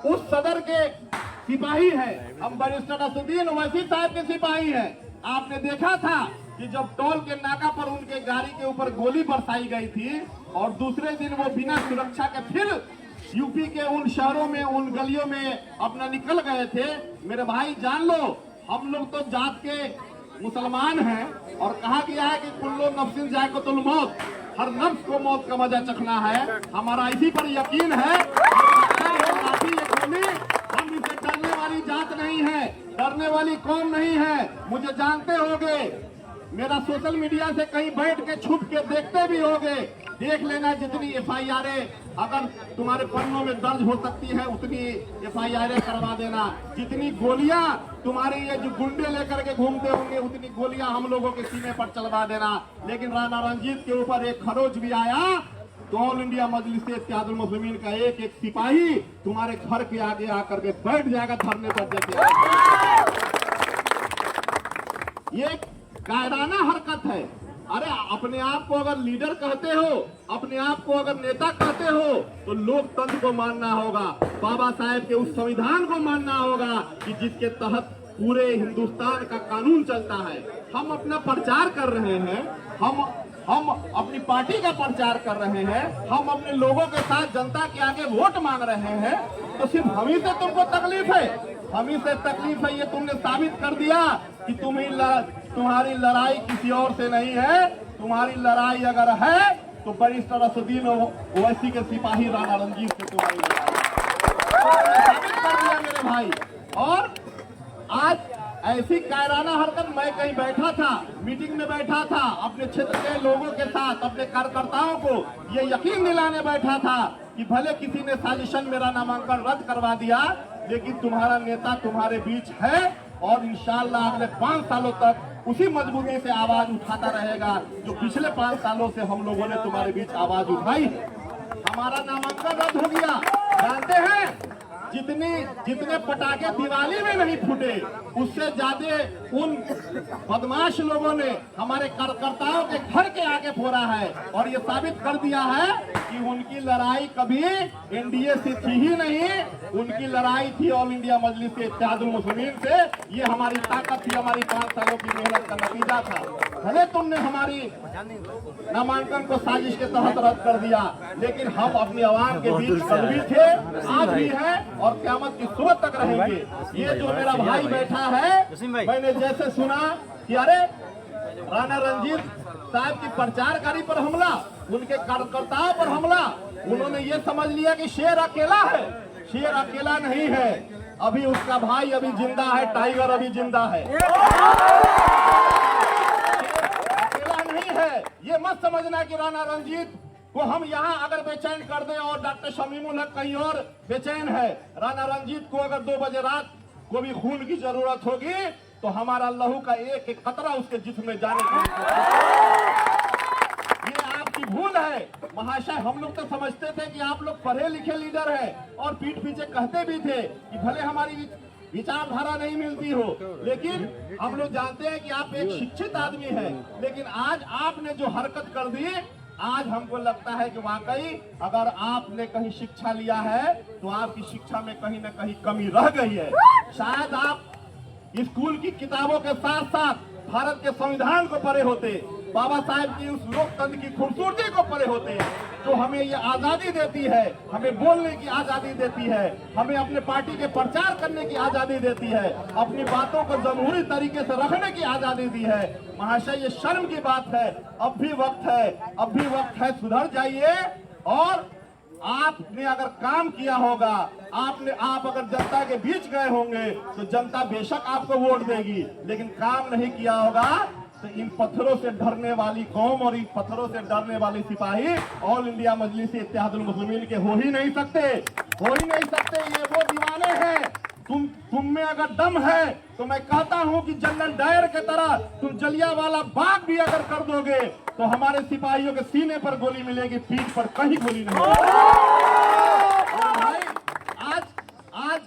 उस सदर के सिपाही है, हम बैरिस्टर असदुद्दीन ओवैसी साहब के सिपाही हैं। आपने देखा था कि जब टोल के नाका पर उनके गाड़ी के ऊपर गोली बरसाई गई थी और दूसरे दिन वो बिना सुरक्षा के फिर यूपी के उन शहरों में, उन गलियों में अपना निकल गए थे। मेरे भाई जान लो, हम लोग तो जात के मुसलमान हैं और कहा गया है कि कुल्लो नफ्सिन जायक़तुल मौत, हर नफ्स को मौत का मजा चखना है। हमारा इसी पर यकीन है। हम इसे डरने वाली जात नहीं है, डरने वाली कौम नहीं है। मुझे जानते होगे, मेरा सोशल मीडिया से कहीं बैठ के छुप के देखते भी होगे। देख लेना, जितनी FIR अगर तुम्हारे पन्नों में दर्ज हो सकती है उतनी FIR करवा देना। जितनी गोलियां तुम्हारे ये जो गुंडे लेकर के घूमते होंगे उतनी गोलियां हम लोगों के सीने पर चलवा देना। लेकिन राणा रंजीत के ऊपर एक खरोच भी आया तो ऑल इंडिया मजलिस इत्तेहादुल मुस्लिमीन का एक एक सिपाही तुम्हारे घर के आगे आकर के बैठ जाएगा धरने पर। जैसे ये कायराना हरकत है। अरे अपने आप को अगर लीडर कहते हो, अपने आप को अगर नेता कहते हो तो लोकतंत्र को मानना होगा, बाबा साहेब के उस संविधान को मानना होगा कि जिसके तहत पूरे हिंदुस्तान का कानून चलता है। हम अपना प्रचार कर रहे हैं, हम अपनी पार्टी का प्रचार कर रहे हैं, हम अपने लोगों के साथ जनता के आगे वोट मांग रहे हैं, तो सिर्फ हम ही से तुमको तकलीफ है, हम ही से तकलीफ है। ये तुमने साबित कर दिया कि तुम्हारी लड़ाई किसी और से नहीं है। तुम्हारी लड़ाई अगर है तो बैरिस्टर असदुद्दीन ओवैसी के सिपाही राणा रंजीत से तुम्हारी लड़ाई साबित कर दिया मेरे भाई। और आज ऐसी कायराना हरकत, मैं कहीं बैठा था, मीटिंग में बैठा था, अपने क्षेत्र के लोगों के साथ, अपने कार्यकर्ताओं को ये यकीन दिलाने बैठा था कि भले किसी ने साजिशन मेरा नामांकन रद्द करवा दिया, लेकिन तुम्हारा नेता तुम्हारे बीच है और इंशाअल्लाह अगले 5 सालों तक उसी मजबूती से आवाज उठाता रहेगा जो पिछले 5 सालों से हम लोगों ने तुम्हारे बीच आवाज उठाई। हमारा नामांकन रद्द हो गया। जानते हैं जितने पटाखे दिवाली में नहीं फूटे, उससे ज्यादा उन बदमाश लोगों ने हमारे कार्यकर्ताओं के घर के आगे फोड़ा है और ये साबित कर दिया है कि उनकी लड़ाई कभी NDA से थी ही नहीं, उनकी लड़ाई थी ऑल इंडिया मजलिस इत्तेहादुल मुस्लिमीन से। ये हमारी ताकत थी, हमारी 5 सालों की मेहनत का नतीजा था। भले तुमने हमारी नामांकन को साजिश के तहत रद्द कर दिया, लेकिन हम अपनी आवाम के बीच कल भी थे, आज भी है और क़यामत की सुबह तक रहेंगे। ये जो मेरा भाई बैठा है, मैंने जैसे सुना कि अरे राणा रंजीत साहब की प्रचारकारी पर हमला, उनके कार्यकर्ताओं पर हमला, उन्होंने ये समझ लिया कि शेर अकेला है। शेर अकेला नहीं है, अभी उसका भाई अभी जिंदा है, टाइगर अभी जिंदा है, अकेला नहीं है। ये मत समझना कि राणा रंजीत को हम यहाँ अगर बेचैन कर दें और डॉक्टर शमीमुल हक कहीं और बेचैन है। राणा रंजीत को अगर 2 बजे रात को भी खून की जरूरत होगी तो हमारा लहू का एक एक कतरा उसके जिस्म में जाने की, ये आपकी भूल है महाशय। हम लोग तो समझते थे कि आप लोग पढ़े लिखे लीडर हैं और पीठ पीछे कहते भी थे कि भले हमारी विचारधारा नहीं मिलती हो, लेकिन हम लोग जानते हैं कि आप एक शिक्षित आदमी हैं। लेकिन आज आपने जो हरकत कर दी, आज हमको लगता है कि वाकई अगर आपने कहीं शिक्षा लिया है तो आपकी शिक्षा में कहीं न कहीं कमी रह गई है। शायद आप स्कूल की किताबों के साथ साथ भारत के संविधान को पढ़े होते, बाबा साहेब की उस लोकतंत्र की खूबसूरती को पढ़े होते, जो हमें ये आजादी देती है, हमें बोलने की आजादी देती है, हमें अपने पार्टी के प्रचार करने की आजादी देती है, अपनी बातों को जमहूरी तरीके से रखने की आजादी दी है। महाशय, ये शर्म की बात है। अब भी वक्त है, अब भी वक्त है, सुधर जाइए। और आपने अगर काम किया होगा, आप अगर जनता के बीच गए होंगे तो जनता बेशक आपको वोट देगी, लेकिन काम नहीं किया होगा तो इन पत्थरों से डरने वाली कौम और इन पत्थरों से डरने वाले सिपाही ऑल इंडिया मजलिस इत्तेहादुल मुस्लिमीन के हो ही नहीं सकते, हो ही नहीं सकते। ये वो दीवाने हैं। तुम में अगर दम है तो मैं कहता हूं कि जनरल डायर के तरह तुम जलियांवाला बाग भी अगर कर दोगे तो हमारे सिपाहियों के सीने पर गोली मिलेगी, पीठ पर कहीं गोली नहीं। आज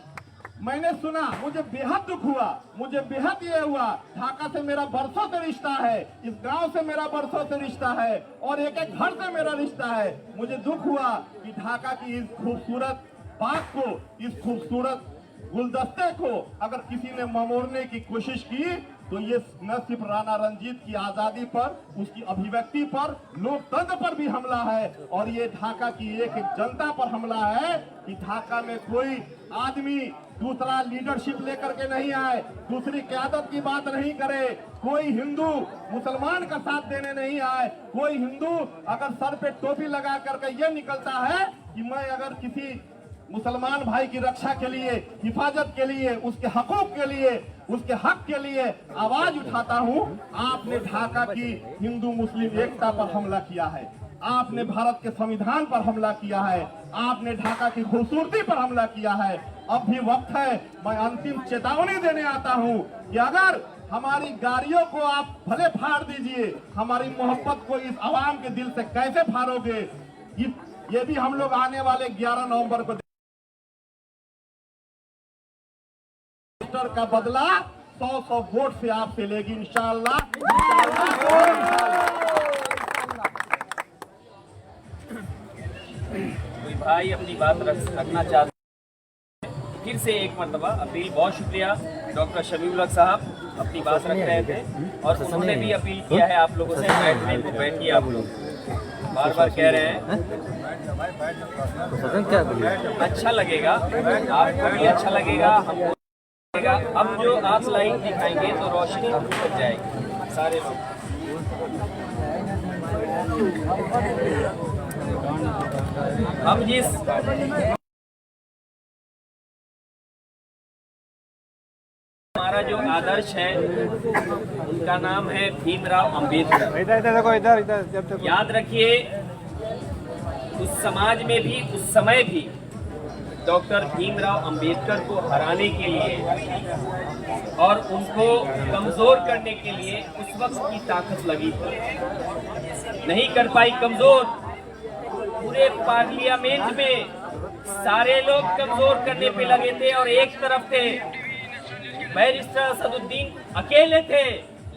मैंने सुना, मुझे बेहद दुख हुआ, मुझे बेहद ये हुआ। ढाका से मेरा बरसों से रिश्ता है, इस गांव से मेरा बरसों से रिश्ता है और एक एक घर से मेरा रिश्ता है। मुझे दुख हुआ कि ढाका की इस खूबसूरत बाग को, इस खूबसूरत गुलदस्ते को अगर किसी ने ममोड़ने की कोशिश की तो ये न सिर्फ राणा रंजीत की आजादी पर, उसकी अभिव्यक्ति पर, लोकतंत्र पर भी हमला है, और ये ढाका की एक जनता पर हमला है कि ढाका में कोई आदमी दूसरा लीडरशिप लेकर के नहीं आए, दूसरी क़यादत की बात नहीं करे, कोई हिंदू मुसलमान का साथ देने नहीं आए, कोई हिंदू अगर सर पे टोपी लगा करके ये निकलता है कि मैं अगर किसी मुसलमान भाई की रक्षा के लिए, हिफाजत के लिए, उसके हकूक के लिए, उसके हक के लिए आवाज उठाता हूं। आपने ढाका की हिंदू मुस्लिम एकता पर हमला किया है, आपने भारत के संविधान पर हमला किया है, आपने ढाका की खूबसूरती पर हमला किया है। अब भी वक्त है, मैं अंतिम चेतावनी देने आता हूं कि अगर हमारी गाड़ियों को आप भले फाड़ दीजिए, हमारी मोहब्बत को इस आवाम के दिल से कैसे फाड़ोगे, ये भी हम लोग आने वाले 11 नवंबर को का बदला 100 वोट से आपसे लेगी इंशाअल्लाह। कोई भाई अपनी बात रखना चाहते हैं, फिर से एक मरतबा अपील। बहुत शुक्रिया डॉक्टर शमीउल हक साहब अपनी बात रख रहे थे और उन्होंने भी अपील किया है आप लोगों से बैठने को। बैठिए, आप लोग बार बार कह रहे हैं, अच्छा लगेगा, आपको भी अच्छा लगेगा, हमको। अब जो आप लाइन दिखाएंगे तो रोशनी लग जाएगी सारे लोग। हम जिस हमारा जो आदर्श है उनका नाम है भीमराव अंबेडकर। याद रखिए, उस समाज में भी, उस समय भी डॉक्टर भीमराव अंबेडकर को हराने के लिए और उनको कमजोर करने के लिए उस वक्त की ताकत लगी थी, नहीं कर पाई कमजोर। पूरे पार्लियामेंट में सारे लोग कमजोर करने पे लगे थे और एक तरफ थे बैरिस्टर असदुद्दीन अकेले थे,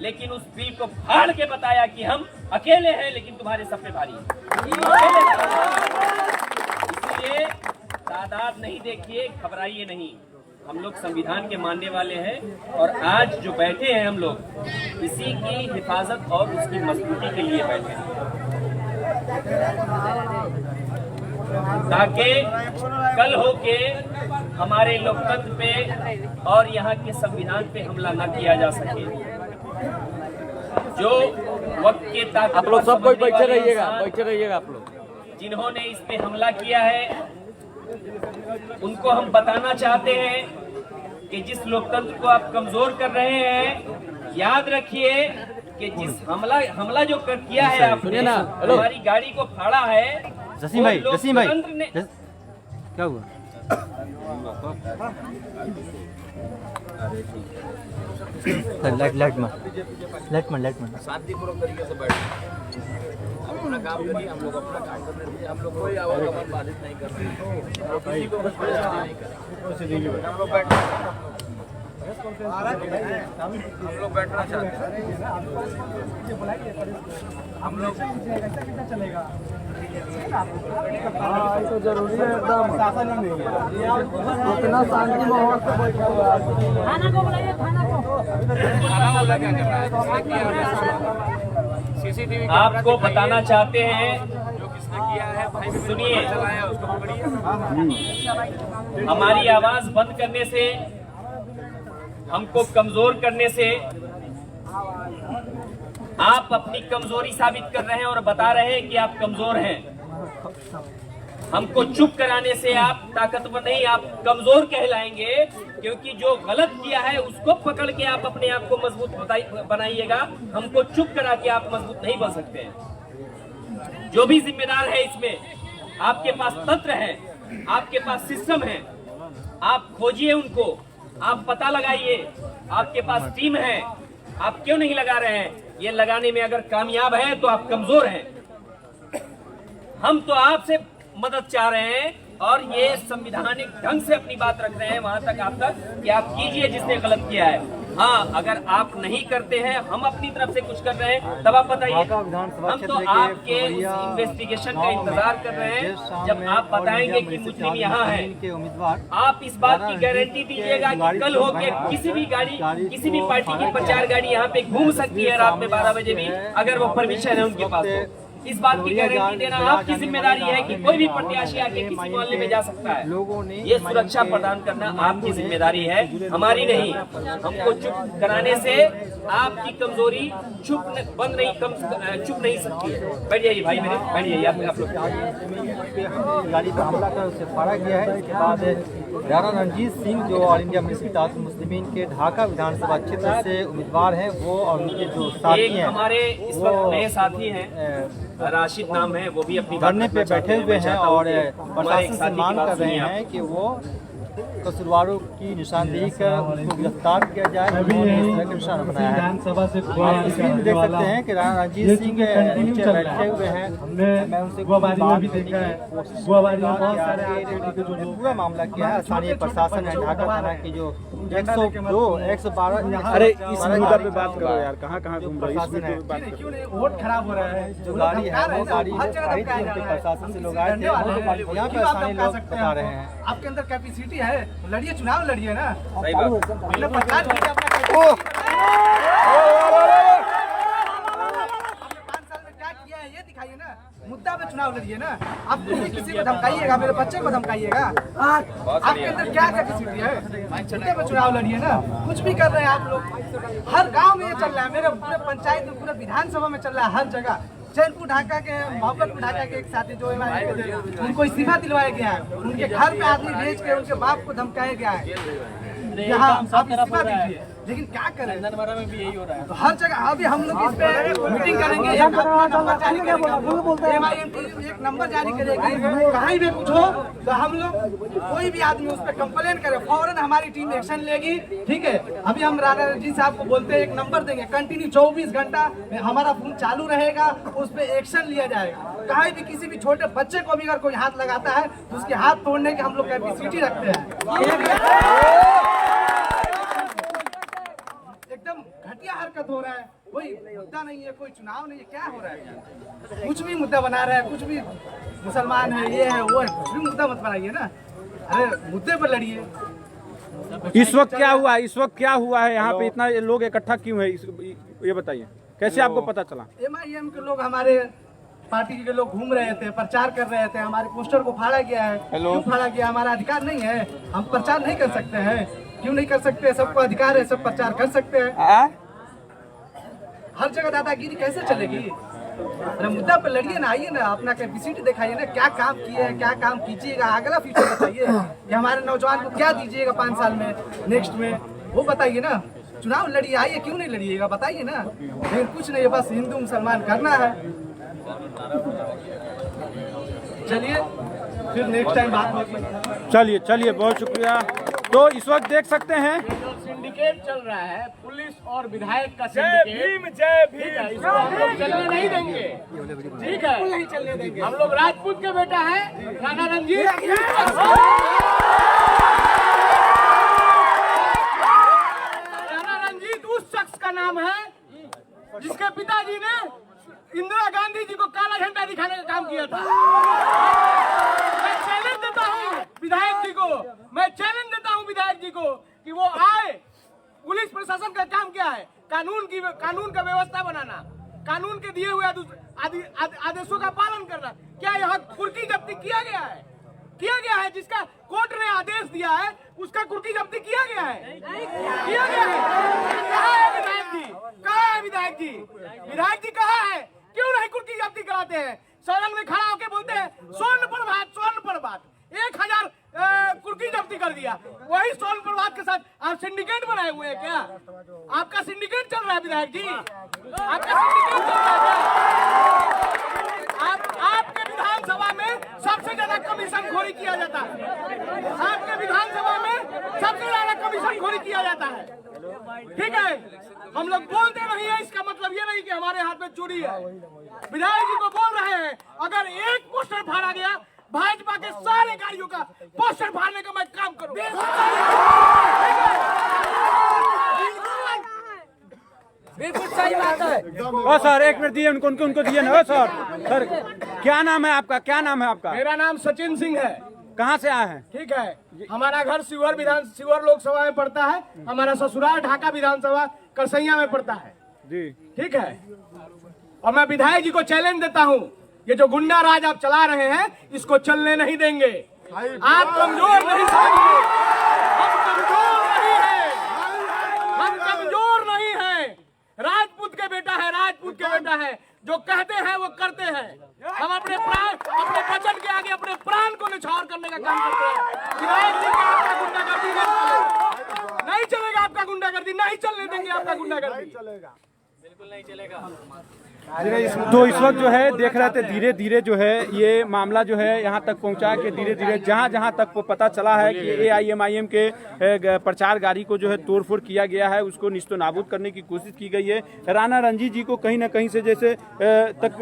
लेकिन उस बिल को फाड़ के बताया कि हम अकेले हैं लेकिन तुम्हारे सब पे भारी है। इसलिए तादाद नहीं देखिए, घबराइए नहीं, हम लोग संविधान के मानने वाले हैं और आज जो बैठे हैं हम लोग इसी की हिफाजत और उसकी मजबूती के लिए बैठे हैं, ताकि कल होके हमारे लोकतंत्र पे और यहाँ के संविधान पे हमला न किया जा सके। जो वक्त के ताकत आप लोग सब कोई बैठे रहिएगा आप लोग जिन्होंने इस पे हमला किया है उनको हम बताना चाहते हैं कि जिस लोकतंत्र को आप कमजोर कर रहे हैं, याद रखिए कि जिस हमला जो किया है आपने, हमारी गाड़ी को फाड़ा है, जसीम भाई ने क्या हुआ? लाइट में शांतिपूर्वक तरीके से बैठ अपना काम करिए, हम लोग अपना काम करने दीजिए, हम लोग कोई आवागमन बाधित नहीं कर रहे हैं, किसी को कुछ परेशानी नहीं कर रहे हैं। हम लोग बैठना चाहते हैं, हम लोग चलेगा तो जरूरी है, एकदम शासन नहीं है, इतना शांति माहौल से बैठा हुआ है। थाना को बुलाइए, थाना वाला क्या कर रहा है? सीसीटीवी आपको बताना चाहते हैं, जो किसने किया है भाई, सुनिए, उसको पकड़िए। हमारी आवाज बंद करने से, हमको कमजोर करने से आप अपनी कमजोरी साबित कर रहे हैं और बता रहे हैं कि आप कमजोर हैं। हमको चुप कराने से आप ताकतवर नहीं, आप कमजोर कहलाएंगे, क्योंकि जो गलत किया है उसको पकड़ के आप अपने आप को मजबूत बनाइएगा। हमको चुप करा के आप मजबूत नहीं बन सकते हैं। जो भी जिम्मेदार है इसमें, आपके पास तंत्र है, आपके पास सिस्टम है, आप खोजिए उनको, आप पता लगाइए, आपके पास टीम है, आप क्यों नहीं लगा रहे हैं? ये लगाने में अगर कामयाब है तो आप कमजोर हैं। हम तो आपसे मदद चाह रहे हैं और ये संविधानिक ढंग से अपनी बात रख रहे हैं वहां तक, आप तक कि आप कीजिए जिसने गलत किया है। हाँ, अगर आप नहीं करते हैं, हम अपनी तरफ से कुछ कर रहे हैं, तब आप बताइए। हम तो आपके इन्वेस्टिगेशन का इंतजार कर रहे हैं, जब आप बताएंगे कि मुस्लिम यहाँ है। आप इस बात की गारंटी दीजिएगा कि कल होके किसी भी गाड़ी, किसी भी पार्टी की प्रचार गाड़ी यहाँ पे घूम सकती है रात में 12 बजे भी, अगर वो परमिशन है उनके पास। तो इस बात की गारंटी देना आपकी जिम्मेदारी है कि कोई भी प्रत्याशी आके किसी मोहल्ले में जा सकता है। ये सुरक्षा प्रदान करना आपकी जिम्मेदारी है, हमारी नहीं। हमको चुप कराने से आपकी कमजोरी चुप नहीं सकती है। बैठ जाइए भाई मेरे, बैठ जाइए आप लोग। गाड़ी पर हमला कर उसे फाड़ा गया है। इसके बाद राणा रणजीत सिंह जो ऑल इंडिया मुस्लिमीन के ढाका विधानसभा क्षेत्र से उम्मीदवार हैं, वो और उनके जो साथी हैं, हमारे इस वक्त नए साथी हैं, राशिद नाम है, वो भी अपनी धरने पे बैठे हुए हैं और प्रशासन से मांग कर रहे हैं कि वो कसूरवारों की निशानदेही कर उनको गिरफ्तार किया जाए। उन्होंने इस तरह का निशान बनाया है। आप तस्वीर में देख सकते हैं कि राणा रणजीत सिंह नीचे बैठे हुए हैं। मैं उनसे पूरा मामला किया है। स्थानीय प्रशासन है, ढाका थाना की जो 102, 112। अरे इस मुद्दा पे बात करो यार, कहाँ घूम रहे हैं? वोट खराब हो रहा है। जो गाड़ी है वो गाड़ी खरीद के उनके प्रशासन से लोग आए थे, यहाँ पे स्थानीय लोग बता रहे हैं। आपके अंदर कैपेसिटी है, लड़िए, चुनाव लड़िए ना। सही बात। पहले प्रचार कीजिए अपना। आपने 5 साल में क्या किया है ये दिखाइए ना। मुद्दा पे चुनाव लड़िए ना। आप किसी को धमकाइएगा, मेरे बच्चे को धमकाइएगा। आपके अंदर क्या कैपेसिटी है? मुद्दे पे चुनाव लड़िए ना। कुछ भी कर रहे हैं आप लोग। हर गांव में ये चल रहा है, मेरे पूरे पंचायत में, पूरे विधानसभा में चल रहा है, हर जगह। चैनपुर ढाका के, मोहब्बतपुर ढाका के एक साथी जो उनको इस्तीफा दिलवाया गया है, उनके घर पे आदमी भेज के उनके बाप को धमकाया गया है। यहाँ आप इस्तीफा दीजिए, लेकिन क्या करें, में भी यही हो रहा है। तो हर जगह अभी हम लोग इस पे मीटिंग करेंगे, एक नंबर जारी करेंगे, MIM एक नंबर जारी करेगी। कहीं भी कुछ हो तो हम लोग, कोई भी आदमी उस पर कंप्लेन करे, फौरन हमारी टीम एक्शन लेगी। ठीक है, अभी हम राणा रणजीत साहब को बोलते हैं, एक नंबर देंगे, कंटिन्यू 24 घंटा हमारा फोन चालू रहेगा, उस पर एक्शन लिया जाएगा। कहीं भी किसी भी छोटे बच्चे को भी अगर कोई हाथ लगाता है तो उसके हाथ तोड़ने की हम लोग कैपेसिटी रखते हैं। एकदम घटिया हरकत हो रहा है, कोई मुद्दा नहीं है, कोई चुनाव नहीं है, क्या हो रहा है? कुछ भी मुद्दा बना रहा है, कुछ भी मुसलमान है, ये है, वो है, कुछ भी मुद्दा मत बनाइए ना। अरे मुद्दे पर लड़िए। इस वक्त क्या हुआ है? इस वक्त क्या हुआ है यहाँ पे? इतना लोग इकट्ठा क्यों है, ये बताइए, कैसे आपको पता चला? MIM के लोग, हमारे पार्टी के लोग घूम रहे थे, प्रचार कर रहे थे, हमारे पोस्टर को फाड़ा गया है। क्यों फाड़ा गया? हमारा अधिकार नहीं है? हम प्रचार नहीं कर सकते हैं? क्यों नहीं कर सकते? सबको अधिकार है, सब प्रचार कर सकते हैं। हर जगह दादागिरी कैसे चलेगी? अरे मुद्दा पे लड़िए ना, आइए ना, अपना कैपेसिटी दिखाइए ना, क्या काम किए हैं, क्या काम कीजिएगा, अगला फ्यूचर बताइए कि हमारे नौजवान को क्या दीजिएगा 5 साल में, नेक्स्ट में, वो बताइए ना। चुनाव लड़िए, आइए, क्यों नहीं लड़िएगा, बताइए ना। लेकिन कुछ नहीं, बस हिंदू मुसलमान करना है। चलिए फिर नेक्स्ट टाइम बात होगी। चलिए बहुत शुक्रिया। तो इस वक्त देख सकते हैं सिंडिकेट चल रहा है, पुलिस और विधायक का सिंडिकेट। जय भीम। इसको हम लोग चलने नहीं देंगे, ठीक है? नहीं चलने देंगे। हम लोग राजपूत के बेटा है, राणा रणजीत। राणा रणजीत उस शख्स का नाम है जिसके पिताजी ने इंदिरा गांधी जी को काला झंडा दिखाने का काम किया था। मैं चैलेंज देता हूँ विधायक जी को, मैं चैलेंज देता हूँ विधायक जी को कि वो आए। पुलिस प्रशासन का काम क्या है? कानून का व्यवस्था बनाना, कानून के दिए हुए आदेशों का पालन करना। क्या यहाँ कुर्की जब्ती किया गया है? जिसका कोर्ट ने आदेश दिया है उसका कुर्की जब्ती किया गया है? किया गया है? कहाँ है विधायक जी? कहाँ है विधायक जी? विधायक जी कहाँ है? क्यों नहीं कुर्की जब्ती कराते हैं? सदन में खड़ा होकर बोलते हैं स्वर्ण प्रभात 1000 कुर्की जब्ती कर दिया। वही स्वर्ण प्रभात के साथ आप सिंडिकेट बनाए हुए हैं क्या? आपका सिंडिकेट चल रहा है विधायक जी, आपका सिंडिकेट चल रहा है। आपके विधानसभा में सबसे ज्यादा कमीशन खोरी किया जाता है। आपके विधानसभा में सबसे ज्यादा कमीशन खोरी किया जाता है, ठीक है? हम लोग बोलते नहीं है, इसका मतलब ये नहीं कि हमारे हाथ में चोरी है। विधायक जी को बोल रहे हैं, अगर एक पोस्टर फाड़ा गया, भाजपा के सारे गाड़ियों का पोस्टर फाड़ने का मैं काम करूंगा। ओ सर एक मिनट दिए उनको उनको उनको दिए ना। ओ सर क्या नाम है आपका, क्या नाम है आपका? मेरा नाम सचिन सिंह है। कहाँ से आए हैं? ठीक है, हमारा घर शिवर लोकसभा में पड़ता है। हमारा ससुराल ढाका विधानसभा करसैया में पड़ता है जी। ठीक है, और मैं विधायक जी को चैलेंज देता हूँ, ये जो गुंडा राज आप चला रहे हैं इसको चलने नहीं देंगे। आप कमजोर नहीं समझिए, हम कमजोर नहीं हैं, हम कमजोर नहीं हैं। राजपूत के बेटा है, राजपूत के बेटा है, जो कहते हैं वो करते हैं। हम अपने प्राण, अपने वचन के आगे अपने प्राण को निछावर करने का काम करते हैं। विधायक जी का आपका गुंडागर्दी नहीं चलेगा, आपका गुंडागर्दी नहीं चलने देंगे, आपका गुंडागर्दी बिल्कुल नहीं चलेगा। तो इस वक्त जो है देख रहे थे धीरे धीरे जो है ये मामला जो है यहाँ तक पहुँचा के धीरे धीरे जहाँ तक वो पता चला है कि AIMIM के प्रचार गाड़ी को जो है तोड़फोड़ किया गया है, उसको निस्तो नाबूद करने की कोशिश की गई है। राणा रणजीत जी को कहीं ना कहीं से जैसे तक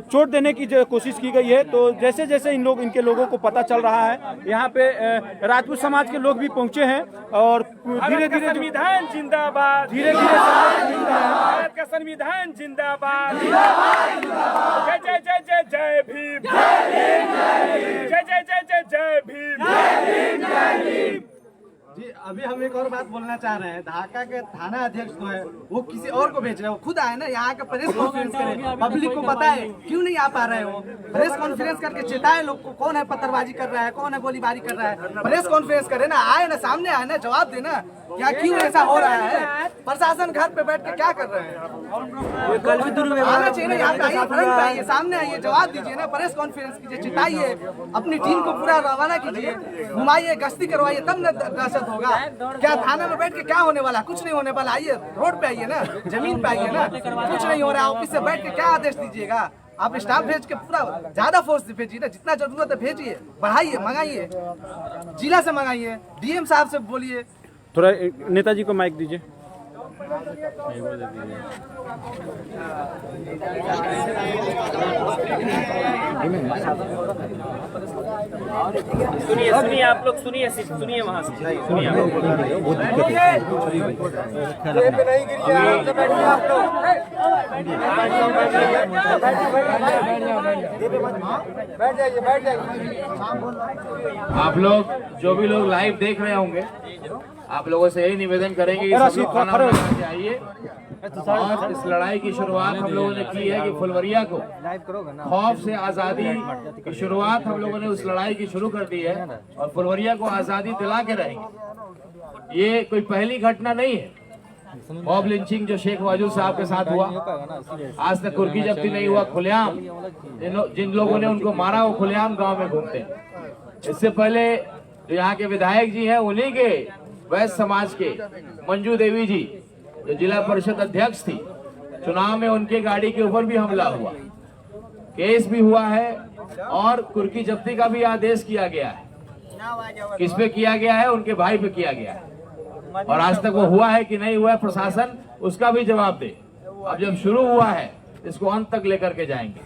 चोट देने की कोशिश की गई है। तो जैसे जैसे इनके लोगों को पता चल रहा है, यहाँ पे राजपूत समाज के लोग भी पहुँचे हैं और धीरे धीरे संविधान जिंदाबाद, धीरे धीरे भारत का संविधान जिंदाबाद, जय जय जय जय जय भीम, जय जय जय जय जय भीम। जी अभी हम एक और बात बोलना चाह रहे हैं। ढाका के थाना अध्यक्ष जो है वो किसी और को भेज रहे हैं, वो खुद आए ना यहाँ का प्रेस कॉन्फ्रेंस करें, पब्लिक को बताए क्यों नहीं आ पा रहे हो। प्रेस कॉन्फ्रेंस करके चेताए लोग को, कौन है पत्थरबाजी कर रहा है, कौन है गोलीबारी कर रहा है। प्रेस कॉन्फ्रेंस करे ना, आए ना, सामने आए ना, जवाब देना क्या क्यों ऐसा हो रहा है। प्रशासन घर पे बैठ के क्या कर रहे हैं, आना चाहिए ना, यहाँ पे आइए, फ्रंट पे आइए, सामने आइए, जवाब दीजिए ना, प्रेस कॉन्फ्रेंस कीजिए, चिताइए, अपनी टीम को पूरा रवाना कीजिए, घुमाइए, गश्ती करवाइए, तब न दहशत होगा। क्या थाना में बैठ के क्या होने वाला, कुछ नहीं होने वाला। आइए रोड पे आइए ना, जमीन पे आइए ना, कुछ नहीं हो रहा है। ऑफिस से बैठ के क्या आदेश दीजिएगा। आप स्टाफ भेज के पूरा ज्यादा फोर्स भेजिए ना, जितना जरूरत है भेजिए, बढ़ाइए, मंगाइए, जिला से मंगाइए, DM साहब से बोलिए। थोड़ा नेताजी को माइक दीजिए। सुनिए सुनिए आप लोग, सुनिए सुनिए वहाँ से सुनिए आप लोग। आप लोग जो भी लोग लाइव देख रहे होंगे, आप लोगों से यही निवेदन करेंगे कि सब लोग खाना बना के आइए। और इस लड़ाई की शुरुआत हम लोगों ने की है कि फुलवरिया को खौफ से आजादी की शुरुआत हम लोगों ने उस लड़ाई की शुरू कर दी है और फुलवरिया को आजादी दिला के रहेंगे। ये कोई पहली घटना नहीं है। मॉब लिंचिंग जो शेख वाजूद साहब के साथ हुआ, आज तक कुर्की जब्ती नहीं हुआ। खुलेआम जिन लोगों ने उनको मारा वो खुलेआम गांव में घूमते हैं। इससे पहले जो यहाँ के विधायक जी हैं, उन्हीं के वैश्य समाज के मंजू देवी जी जो जिला परिषद अध्यक्ष थी, चुनाव में उनके गाड़ी के ऊपर भी हमला हुआ, केस भी हुआ है और कुर्की जब्ती का भी आदेश किया गया है। किस पे किया गया है? उनके भाई पे किया गया है। और आज तक वो हुआ है कि नहीं हुआ है, प्रशासन उसका भी जवाब दे। अब जब शुरू हुआ है इसको अंत तक लेकर के जाएंगे।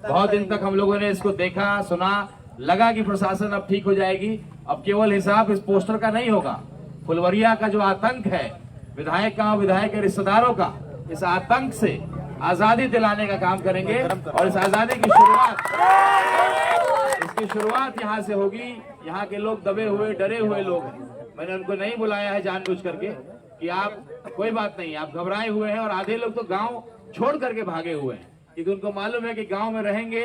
बहुत दिन तक हम लोगों ने इसको देखा, सुना, लगा कि प्रशासन अब ठीक हो जाएगी। अब केवल हिसाब इस पोस्टर का नहीं होगा, फुलवरिया का जो आतंक है, विधायक का, विधायक के रिश्तेदारों का, इस आतंक से आजादी दिलाने का काम करेंगे। और इस आजादी की शुरुआत यहाँ से होगी। यहाँ के लोग दबे हुए, डरे हुए लोग हैं। मैंने उनको नहीं बुलाया है जानबूझ करके कि आप कोई बात नहीं, आप घबराए हुए हैं। और आधे लोग तो गांव छोड़ करके भागे हुए हैं क्योंकि उनको मालूम है कि गांव में रहेंगे,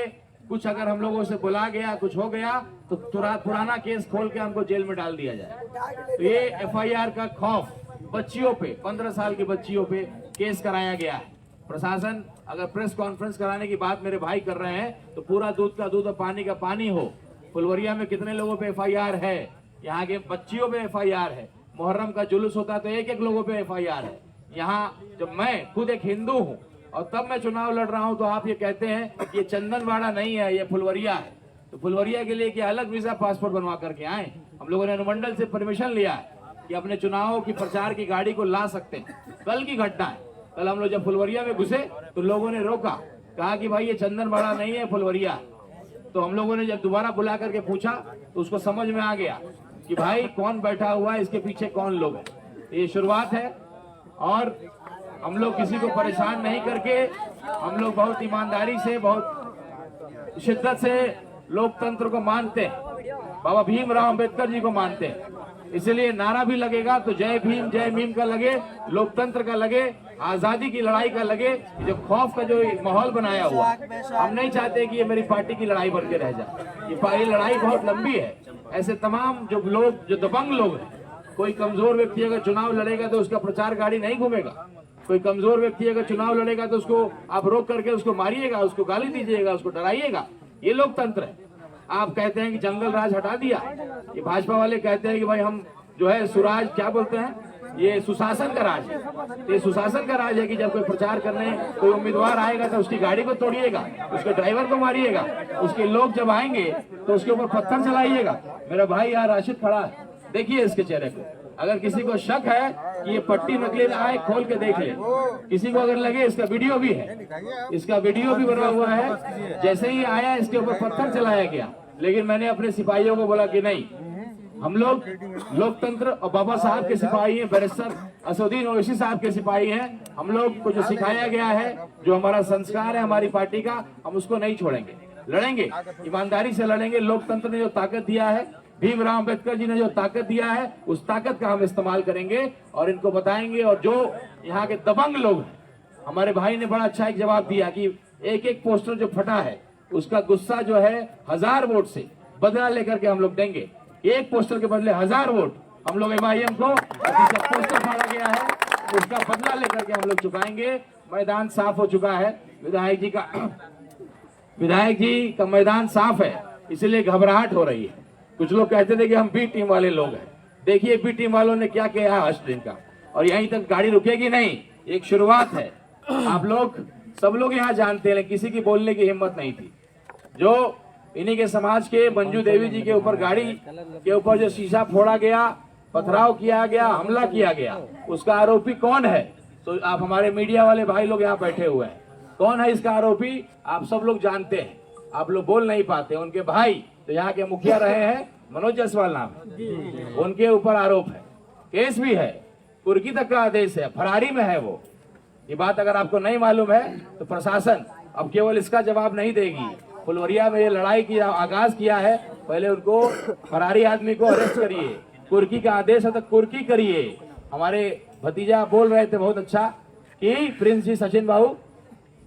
कुछ अगर हम लोगों से बुला गया, कुछ हो गया तो पुराना केस खोल के हमको जेल में डाल दिया जाए। तो ये FIR का खौफ बच्चियों पे, 15 साल की बच्चियों पे केस कराया गया है। प्रशासन अगर प्रेस कॉन्फ्रेंस कराने की बात मेरे भाई कर रहे हैं तो पूरा दूध का दूध और पानी का पानी हो। फुलवरिया में कितने लोगों पे FIR है, यहाँ के बच्चियों पे FIR है। मुहर्रम का जुलूस होता है तो एक लोगों पे FIR है। यहाँ जब मैं खुद एक हिंदू हूँ और तब मैं चुनाव लड़ रहा हूँ तो आप ये कहते हैं कि ये चंदनवाड़ा नहीं है, ये फुलवरिया है। तो फुलवरिया के लिए कि अलग वीजा पासपोर्ट बनवा करके आए। हम लोगों ने अनुमंडल से परमिशन लिया है कि अपने चुनावों की प्रचार की गाड़ी को ला सकते हैं। कल की घटना है, कल हम लोग जब फुलवरिया में घुसे तो लोगों ने रोका, कहा कि भाई ये चंदनवाड़ा नहीं है, फुलवरिया। तो हम लोगों ने जब दोबारा बुला करके पूछा तो उसको समझ में आ गया कि भाई कौन बैठा हुआ है, इसके पीछे कौन लोग हैं। ये शुरुआत है और हम लोग किसी को परेशान नहीं करके, हम लोग बहुत ईमानदारी से, बहुत शिद्दत से लोकतंत्र को मानते हैं, बाबा भीमराव अंबेडकर जी को मानते हैं। इसलिए नारा भी लगेगा तो जय भीम जय मीम का लगे, लोकतंत्र का लगे, आजादी की लड़ाई का लगे। जो खौफ का जो माहौल बनाया हुआ, हम नहीं चाहते कि ये मेरी पार्टी की लड़ाई बन के रह जाए। ये लड़ाई बहुत लंबी है। ऐसे तमाम जो लोग, जो दबंग लोग हैं, कोई कमजोर व्यक्ति अगर चुनाव लड़ेगा तो उसका प्रचार गाड़ी नहीं घूमेगा। कोई कमजोर व्यक्ति अगर चुनाव लड़ेगा तो उसको आप रोक करके उसको मारिएगा, उसको गाली दीजिएगा, उसको डराइएगा। ये लोकतंत्र है। आप कहते हैं कि जंगल राज हटा दिया, ये भाजपा वाले कहते हैं कि भाई हम जो है सुराज, क्या बोलते हैं, ये सुशासन का राज है। ये सुशासन का राज है कि जब कोई प्रचार करने कोई उम्मीदवार आएगा तो उसकी गाड़ी को तोड़िएगा, उसके ड्राइवर को मारिएगा, उसके लोग जब आएंगे तो उसके ऊपर पत्थर चलाइएगा। मेरा भाई यहाँ राशिद खड़ा है, देखिए इसके चेहरे को। अगर किसी को शक है कि ये पट्टी नकली आए, खोल के देख ले। किसी को अगर लगे, इसका वीडियो भी है, इसका वीडियो भी बना हुआ है। जैसे ही आया इसके ऊपर पत्थर चलाया गया, लेकिन मैंने अपने सिपाहियों को बोला कि नहीं, हम लोग लोकतंत्र और बाबा साहब के सिपाही हैं, बैरिस्टर असदुद्दीन ओवैसी साहब के सिपाही हैं। हम लोग को जो सिखाया गया है, जो हमारा संस्कार है हमारी पार्टी का, हम उसको नहीं छोड़ेंगे, लड़ेंगे, ईमानदारी से लड़ेंगे। लोकतंत्र ने जो ताकत दिया है, भीमराव अंबेडकर जी ने जो ताकत दिया है, उस ताकत का हम इस्तेमाल करेंगे और इनको बताएंगे। और जो यहाँ के दबंग लोग हैं, हमारे भाई ने बड़ा अच्छा एक जवाब दिया कि एक एक पोस्टर जो फटा है उसका गुस्सा जो है 1000 वोट से बदला लेकर के हम लोग देंगे। एक पोस्टर के बदले 1000 वोट हम लोग MIM को, जिसका पोस्टर फाड़ा गया है उसका बदला लेकर के हम लोग चुकाएंगे। मैदान साफ हो चुका है, विधायक जी का मैदान साफ है, इसलिए घबराहट हो रही है। कुछ लोग कहते थे कि हम बी टीम वाले लोग हैं। देखिए बी टीम वालों ने क्या किया है आज दिन का, और यहीं तक गाड़ी रुकेगी नहीं, एक शुरुआत है। आप लोग सब लोग यहाँ जानते हैं, किसी की बोलने की हिम्मत नहीं थी। जो इन्हीं के समाज के मंजू देवी जी के ऊपर, गाड़ी के ऊपर जो शीशा फोड़ा गया, पथराव किया गया, हमला किया गया, उसका आरोपी कौन है? तो आप हमारे मीडिया वाले भाई लोग यहाँ बैठे हुए हैं, कौन है इसका आरोपी? आप सब लोग जानते हैं, आप लोग बोल नहीं पाते। उनके भाई तो यहाँ के मुखिया रहे हैं, मनोज जायसवाल नाम, उनके ऊपर आरोप है, केस भी है, कुर्की तक का आदेश है, फरारी में है वो। ये बात अगर आपको नहीं मालूम है तो प्रशासन अब केवल इसका जवाब नहीं देगी। फुलवरिया में ये लड़ाई की आगाज किया है, पहले उनको फरारी आदमी को अरेस्ट करिए, कुर्की का आदेश है तो कुर्की करिए। हमारे भतीजा बोल रहे थे बहुत अच्छा कि प्रिंस जी सचिन बाबू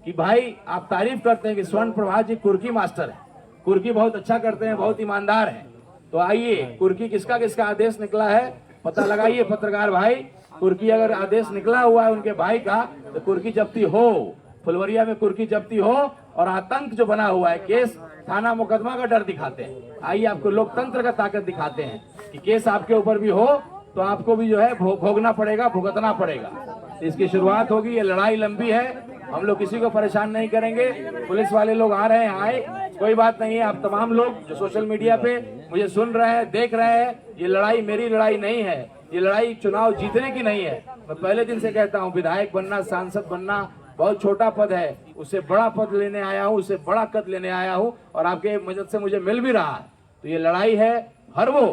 कि भाई आप तारीफ करते हैं कि स्वर्ण प्रभा जी कुर्की मास्टर है, कुर्की बहुत अच्छा करते हैं, बहुत ईमानदार है। तो आइए, कुर्की किसका किसका आदेश निकला है पता लगाइए पत्रकार भाई। कुर्की अगर आदेश निकला हुआ है उनके भाई का तो कुर्की जब्ती हो, फुलवरिया में कुर्की जब्ती हो। और आतंक जो बना हुआ है, केस थाना मुकदमा का डर दिखाते हैं। आइए आपको लोकतंत्र का ताकत दिखाते हैं कि केस आपके ऊपर भी हो तो आपको भी जो है भोगना पड़ेगा, भुगतना पड़ेगा। इसकी शुरुआत होगी, ये लड़ाई लंबी है, हम लोग किसी को परेशान नहीं करेंगे। पुलिस वाले लोग आ रहे हैं, आए, कोई बात नहीं है। आप तमाम लोग जो सोशल मीडिया पे मुझे सुन रहे हैं, देख रहे हैं, ये लड़ाई मेरी लड़ाई नहीं है, ये लड़ाई चुनाव जीतने की नहीं है। मैं पहले दिन से कहता हूँ, विधायक बनना, सांसद बनना बहुत छोटा पद है, उससे बड़ा पद लेने आया हूँ, उससे बड़ा कद लेने आया हूँ और आपके मदद से मुझे मिल भी रहा है। तो ये लड़ाई है हर वो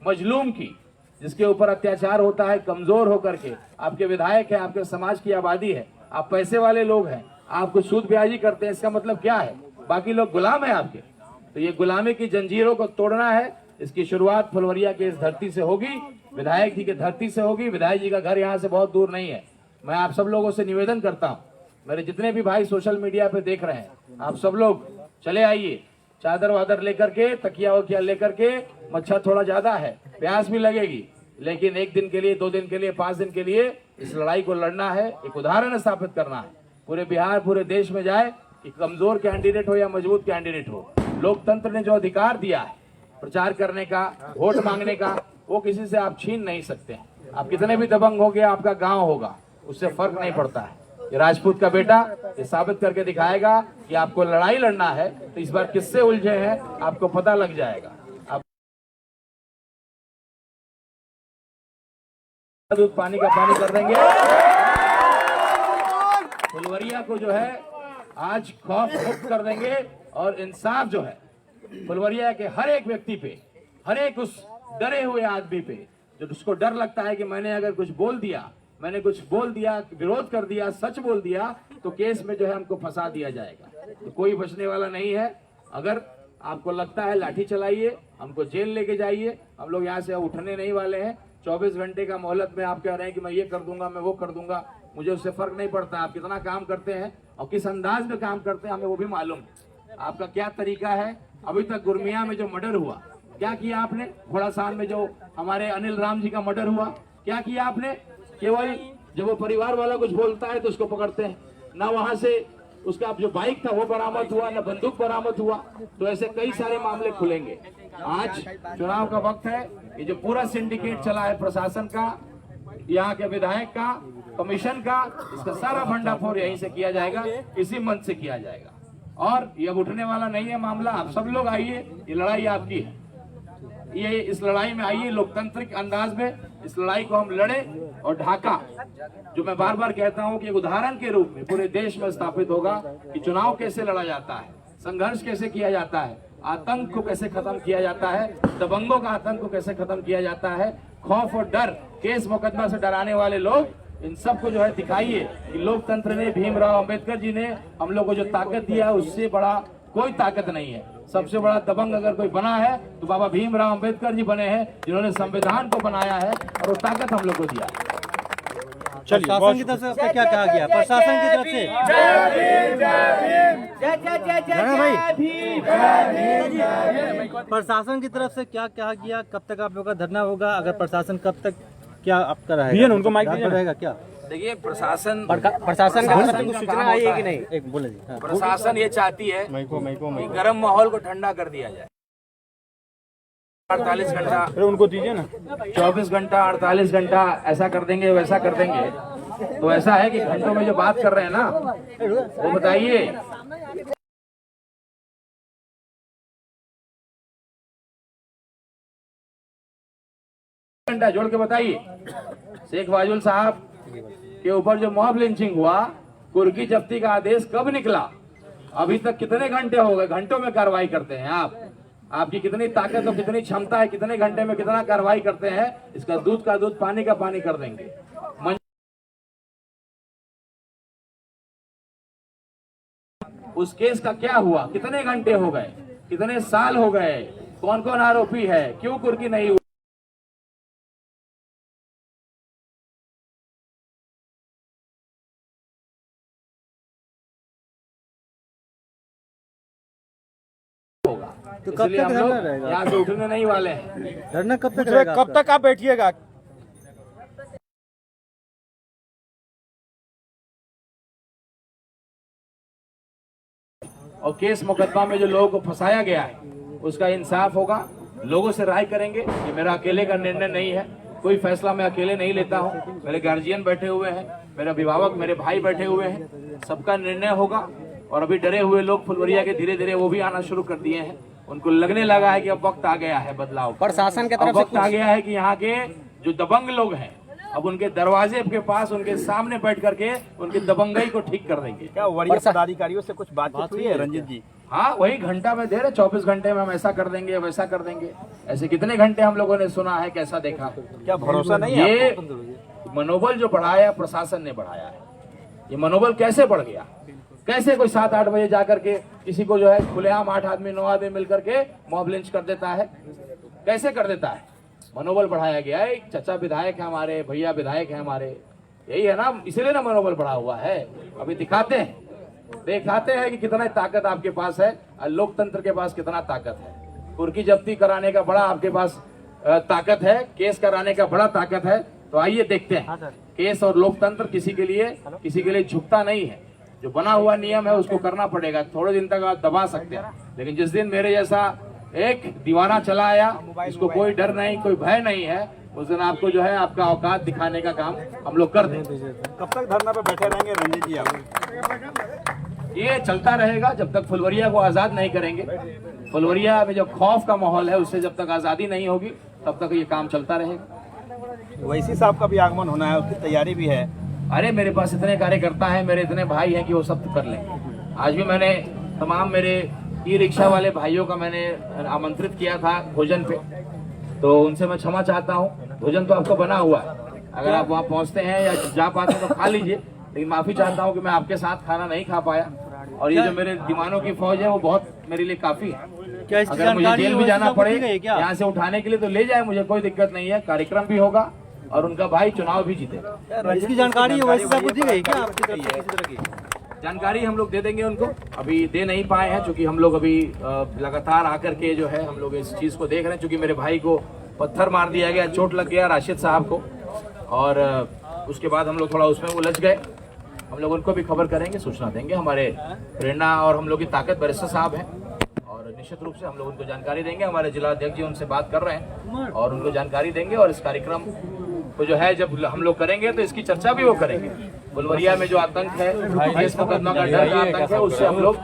मजलूम की जिसके ऊपर अत्याचार होता है, कमजोर होकर के। आपके विधायक है, आपके समाज की आबादी है, आप पैसे वाले लोग हैं, आप कुछ सूद ब्याजी करते हैं, इसका मतलब क्या है? बाकी लोग गुलाम है आपके। तो ये गुलामी की जंजीरों को तोड़ना है। इसकी शुरुआत फुलवरिया के इस धरती से होगी, विधायक जी के धरती से होगी। विधायक जी का घर यहाँ से बहुत दूर नहीं है। मैं आप सब लोगों से निवेदन करता हूँ, मेरे जितने भी भाई सोशल मीडिया पे देख रहे हैं, आप सब लोग चले आइए, चादर वादर लेकर के, तकिया वकिया लेकर के। मच्छर थोड़ा ज्यादा है, प्यास भी लगेगी, लेकिन 1 दिन के लिए, 2 दिन के लिए, 5 दिन के लिए इस लड़ाई को लड़ना है। एक उदाहरण स्थापित करना है, पूरे बिहार, पूरे देश में जाए कि कमजोर कैंडिडेट हो या मजबूत कैंडिडेट हो, लोकतंत्र ने जो अधिकार दिया है प्रचार करने का, वोट मांगने का, वो किसी से आप छीन नहीं सकते। आप कितने भी दबंग हो गया, आपका गांव होगा, उससे फर्क नहीं पड़ता है। ये राजपूत का बेटा ये साबित करके दिखाएगा कि आपको लड़ाई लड़ना है तो इस बार किससे उलझे हैं आपको पता लग जाएगा। आप दूध पानी का पानी कर देंगे। फुलवरिया को जो है आज खौफ मुक्त कर देंगे और इंसाफ जो है फुलवरिया के हर एक व्यक्ति पे, हर एक उस डरे हुए आदमी पे जो उसको डर लगता है कि मैंने अगर कुछ बोल दिया मैंने कुछ बोल दिया, विरोध कर दिया, सच बोल दिया, तो केस में जो है हमको फंसा दिया जाएगा। तो कोई बचने वाला नहीं है। अगर आपको लगता है लाठी चलाइए, हमको जेल लेके जाइए, हम लोग यहाँ से उठने नहीं वाले हैं। 24 घंटे का मोहलत में आप कह रहे हैं कि मैं ये कर दूंगा, मैं वो कर दूंगा, मुझे उससे फर्क नहीं पड़ता। आप कितना काम करते हैं और किस अंदाज में काम करते हैं हमें वो भी मालूम। आपका क्या तरीका है। अभी तक गुरमिया में जो मर्डर हुआ, क्या किया आपने? घोड़ासान में जो हमारे अनिल राम जी का मर्डर हुआ, क्या किया आपने? केवल जब वो परिवार वाला कुछ बोलता है तो उसको पकड़ते हैं, ना वहां से उसका जो बाइक था वो बरामद हुआ, ना बंदूक बरामद हुआ। तो ऐसे कई सारे मामले खुलेंगे। आज चुनाव का वक्त है। ये जो पूरा सिंडिकेट चला है प्रशासन का, यहाँ के विधायक का, कमीशन का, इसका सारा भंडाफोड़ यहीं से किया जाएगा, इसी मंच से किया जाएगा। और ये अब उठने वाला नहीं है मामला। आप सब लोग आइए, ये लड़ाई आपकी है। ये इस लड़ाई में आइए, लोकतांत्रिक अंदाज में इस लड़ाई को हम लड़े। और ढाका, जो मैं बार बार कहता हूं कि एक उदाहरण के रूप में पूरे देश में स्थापित होगा कि चुनाव कैसे लड़ा जाता है, संघर्ष कैसे किया जाता है, आतंक को कैसे खत्म किया जाता है, दबंगों का आतंक को कैसे खत्म किया जाता है, खौफ और डर, केस मुकदमा से डराने वाले लोग, इन सबको जो है दिखाइए कि लोकतंत्र ने, भीमराव अंबेडकर जी ने हम लोग को जो ताकत दिया है उससे बड़ा कोई ताकत नहीं है। सबसे बड़ा दबंग अगर कोई बना है तो बाबा भीमराव अंबेडकर जी बने हैं, जिन्होंने संविधान को बनाया है और वो ताकत हम लोग को दिया। प्रशासन की तरफ से क्या कहा गया? प्रशासन की तरफ से प्रशासन की तरफ से क्या कहा गया? कब तक आप लोग का धरना होगा? अगर प्रशासन कब तक क्या आपका रहेगा? उनको माइक रहेगा क्या? देखिए, प्रशासन प्रशासन का कुछ सूचना आई है कि नहीं? एक बोले जी। हाँ। प्रशासन ये चाहती है कि गर्म माहौल को ठंडा कर दिया जाए। 48 घंटा उनको दीजिए ना, 24 घंटा 48 घंटा ऐसा कर देंगे, वैसा कर देंगे। तो ऐसा है कि घंटों में जो बात कर रहे हैं ना, वो बताइए। घंटा जोड़ के बताइए। शेख वाजुल साहब के ऊपर जो मॉब लिंचिंग हुआ, कुर्की जब्ती का आदेश कब निकला? अभी तक कितने घंटे हो गए? घंटों में कार्रवाई करते हैं आप। आपकी कितनी ताकत और कितनी क्षमता है, कितने घंटे में कितना कार्रवाई करते हैं, इसका दूध का दूध, पानी का पानी कर देंगे। उस केस का क्या हुआ? कितने घंटे हो गए, कितने साल हो गए, कौन कौन आरोपी है, क्यों कुर्की नहीं हुई? तो कब तक धरना रहेगा? यहाँ से उठने नहीं वाले हैं। धरना कब तक रहेगा? कब तक आप बैठिएगा? और केस मुकदमा में जो लोगों को फंसाया गया है उसका इंसाफ होगा। लोगों से राय करेंगे। ये मेरा अकेले का निर्णय नहीं है, कोई फैसला मैं अकेले नहीं लेता हूँ। मेरे गार्जियन बैठे हुए हैं, मेरे अभिभावक, मेरे भाई बैठे हुए हैं, सबका निर्णय होगा। और अभी डरे हुए लोग फुलवरिया के धीरे धीरे वो भी आना शुरू कर दिए हैं। उनको लगने लगा है कि अब वक्त आ गया है बदलाव, प्रशासन की तरफ से वक्त आ गया है कि यहाँ के जो दबंग लोग हैं अब उनके दरवाजे के पास, उनके सामने बैठ करके उनकी दबंगई को ठीक कर देंगे। क्या वरीय पदाधिकारियों से कुछ बातचीत हुई है रंजीत जी? हाँ, वही घंटा में दे रहे, 24 घंटे में हम ऐसा कर देंगे, वैसा कर देंगे। ऐसे कितने घंटे हम लोगों ने सुना है, कैसा देखा? क्या भरोसा नहीं है? ये मनोबल जो बढ़ाया प्रशासन ने बढ़ाया है। ये मनोबल कैसे बढ़ गया? कैसे कोई 7-8 बजे जाकर के किसी को जो है खुलेआम 8 आदमी 9 आदमी मिलकर के मॉब लिंच कर देता है? कैसे कर देता है? मनोबल बढ़ाया गया है। चचा विधायक है हमारे, भैया विधायक है हमारे, यही है ना, इसीलिए ना मनोबल बढ़ा हुआ है। अभी दिखाते हैं कि कितना ताकत आपके पास है और लोकतंत्र के पास कितना ताकत है। कुर्की जब्ती कराने का बड़ा आपके पास ताकत है, केस कराने का बड़ा ताकत है। तो आइए देखते हैं। केस और लोकतंत्र किसी के लिए झुकता नहीं है। जो बना हुआ नियम है उसको करना पड़ेगा। थोड़े दिन तक आप दबा सकते हैं, लेकिन जिस दिन मेरे जैसा एक दीवाना चला आया, इसको कोई डर नहीं, कोई भय नहीं है, उस दिन आपको जो है आपका औकात दिखाने का काम हम लोग कर देंगे। कब तक धरना पे बैठे रहेंगे रंजीत जी आप? ये चलता रहेगा जब तक फुलवरिया को आजाद नहीं करेंगे। फुलवरिया में जो खौफ का माहौल है उससे जब तक आजादी नहीं होगी तब तक ये काम चलता रहेगा। वैसी साहब का भी आगमन होना है, उसकी तैयारी भी है। अरे मेरे पास इतने कार्यकर्ता हैं, मेरे इतने भाई हैं कि वो सब कर लेंगे। आज भी मैंने तमाम मेरे ई रिक्शा वाले भाइयों का मैंने आमंत्रित किया था भोजन पे, तो उनसे मैं क्षमा चाहता हूँ। भोजन तो आपको बना हुआ है, अगर आप वहाँ पहुँचते हैं या जा पाते हैं तो खा लीजिए, लेकिन माफी चाहता हूँ कि मैं आपके साथ खाना नहीं खा पाया। और ये जो मेरे दीवानों की फौज है वो बहुत मेरे लिए काफी है। क्या इसकी अगर मुझे जानकारी जेल भी जाना आपको दी पड़े गई क्या? यहाँ से उठाने के लिए तो ले जाए, मुझे कोई दिक्कत नहीं है। कार्यक्रम भी होगा और उनका भाई चुनाव भी जीतेगा। इसकी जानकारी वैसे आपको दी गई क्या आपकी तरफ से किसी तरह की? जानकारी हम लोग दे देंगे उनको, अभी दे नहीं पाए हैं क्योंकि हम लोग अभी लगातार आकर के जो है हम लोग इस चीज को देख रहे हैं। क्योंकि मेरे भाई को पत्थर मार दिया गया, चोट लग गया राशिद साहब को, और उसके बाद हम लोग थोड़ा उसमें उलझ गए। हम लोग उनको भी खबर करेंगे, सूचना देंगे। हमारे प्रेरणा और हम लोग की ताकत बैरिस्टर साहब हैं और निश्चित रूप से हम लोग उनको जानकारी देंगे। हमारे जिला अध्यक्ष जी उनसे बात कर रहे हैं और उनको जानकारी देंगे। और इस कार्यक्रम को जो है जब हम लोग करेंगे तो इसकी चर्चा भी वो करेंगे। फुलवरिया में जो आतंक है, देश मुकदमा का डर का आतंक है, उससे हम लोग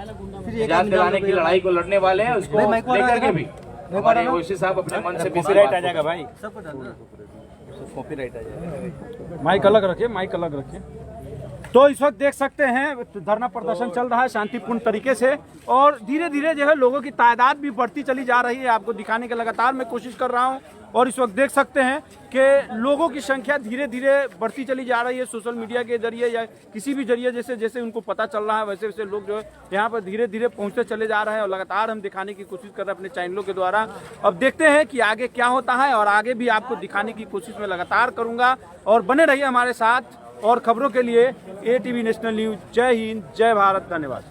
निजात दिलाने की लड़ाई को लड़ने वाले हैं। उसको लेकर के भी हमारे ओवैसी साहब अपने मन से कॉपीराइट आ जाएगा भाई, कॉपीराइट आ जाएगा। माइक अलग रखिए, माइक अलग रखिए। तो इस वक्त देख सकते हैं धरना प्रदर्शन चल रहा है शांतिपूर्ण तरीके से और धीरे धीरे जो है लोगों की तादाद भी बढ़ती चली जा रही है। आपको दिखाने की लगातार मैं कोशिश कर रहा हूं और इस वक्त देख सकते हैं कि लोगों की संख्या धीरे धीरे बढ़ती चली जा रही है। सोशल मीडिया के जरिए या किसी भी जरिए जैसे जैसे उनको पता चल रहा है वैसे वैसे लोग जो है यहाँ पर धीरे धीरे पहुँचते चले जा रहे हैं और लगातार हम दिखाने की कोशिश कर रहे हैं अपने चैनलों के द्वारा। अब देखते हैं कि आगे क्या होता है और आगे भी आपको दिखाने की कोशिश में लगातार करूँगा और बने रहिए हमारे साथ। और खबरों के लिए ATV नेशनल न्यूज। जय हिंद, जय भारत, धन्यवाद।